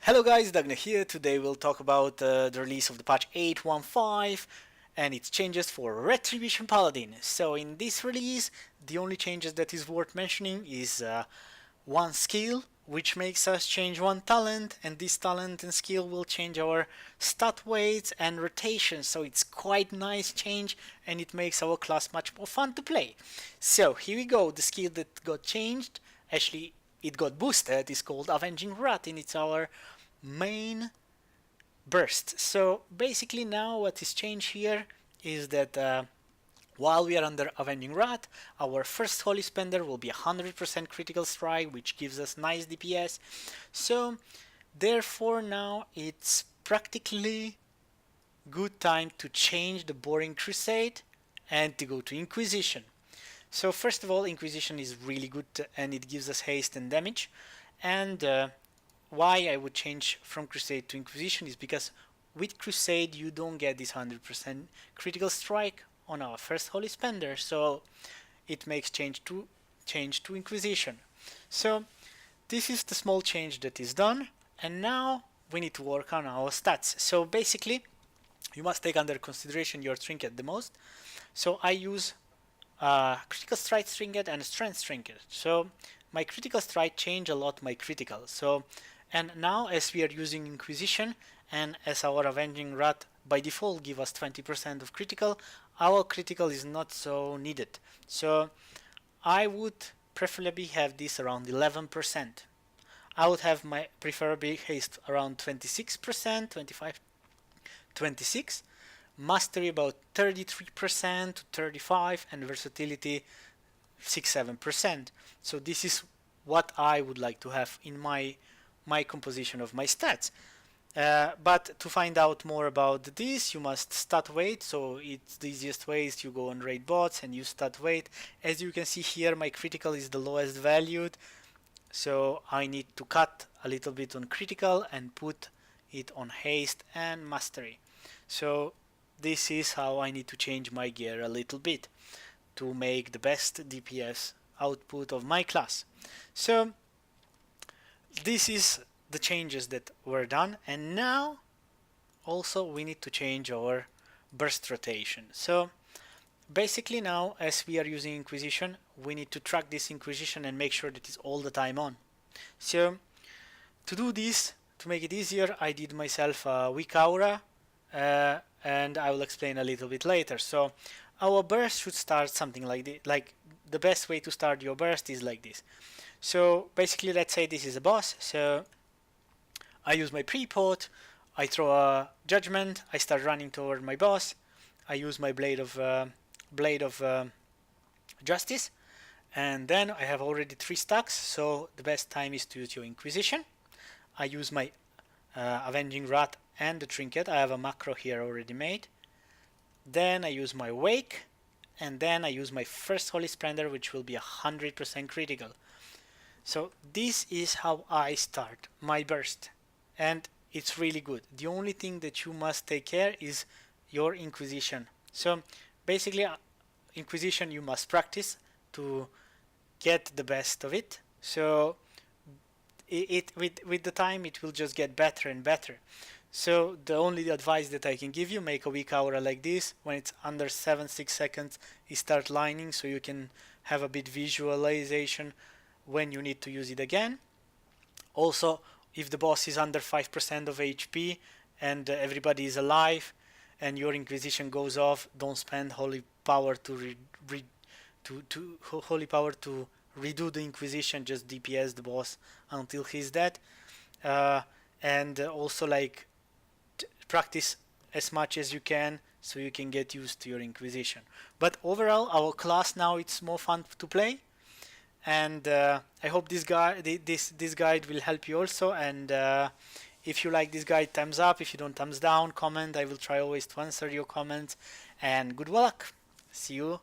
Hello guys, Dagne here. Today we'll talk about the release of the patch 8.15 and its changes for Retribution Paladin. So in this release, the only changes that is worth mentioning is one skill, which makes us change one talent, and this talent and skill will change our stat weights and rotation, so it's quite nice change and it makes our class much more fun to play. So here we go, the skill that got changed, actually it got boosted, is called Avenging Wrath, and it's our main burst. So basically now what is changed here is that while we are under Avenging Wrath, our first Holy Spender will be 100% critical strike, which gives us nice DPS. So therefore now it's practically good time to change the boring Crusade and to go to Inquisition. So first of all, Inquisition is really good and it gives us haste and damage. And why I would change from Crusade to Inquisition is because with Crusade you don't get this 100% critical strike on our first Holy Spender, so it makes change to Inquisition. So this is the small change that is done, and now we need to work on our stats. So basically you must take under consideration your trinket the most. So I use critical strike trinket and strength trinket. So my critical strike change a lot my critical. So and now as we are using Inquisition and as our Avenging Wrath by default give us 20% of critical, our critical is not so needed. So I would preferably have this around 11%. I would have my preferably haste around 26%, 25, 26, mastery about 33% to 35, and versatility 6-7%. So this is what I would like to have in my composition of my stats. But to find out more about this, you must stat weight. So it's the easiest way is you go on raid bots and use stat weight. As you can see here, my critical is the lowest valued, so I need to cut a little bit on critical and put it on haste and mastery. So this is how I need to change my gear a little bit to make the best DPS output of my class. So this is the changes that were done, and now also we need to change our burst rotation. So basically now as we are using Inquisition, we need to track this Inquisition and make sure that it's all the time on. So to do this, to make it easier, I did myself a weak aura, and I will explain a little bit later. So our burst should start something like this. Like the best way to start your burst is like this. So basically, let's say this is a boss. So I use my pre-pot, I throw a judgment, I start running toward my boss, I use my blade of justice, and then I have already 3 stacks. So the best time is to use your Inquisition. I use my Avenging Wrath and the trinket. I have a macro here already made. Then I use my wake, and then I use my first Holy Splendor, which will be 100% critical. So this is how I start my burst, and it's really good. The only thing that you must take care is your Inquisition. So basically Inquisition you must practice to get the best of it. So with the time it will just get better and better. So the only advice that I can give you, make a weak aura like this. When it's under 7-6 seconds, you start lining so you can have a bit visualization when you need to use it again. Also, if the boss is under 5% of HP and everybody is alive and your Inquisition goes off, don't spend holy power to holy power to redo the Inquisition. Just DPS the boss until he's dead. And also like practice as much as you can so you can get used to your Inquisition. But overall, our class now it's more fun to play, and I hope this guide will help you also. And if you like this guide, thumbs up. If you don't, thumbs down. Comment. I will try always to answer your comments. And good luck. See you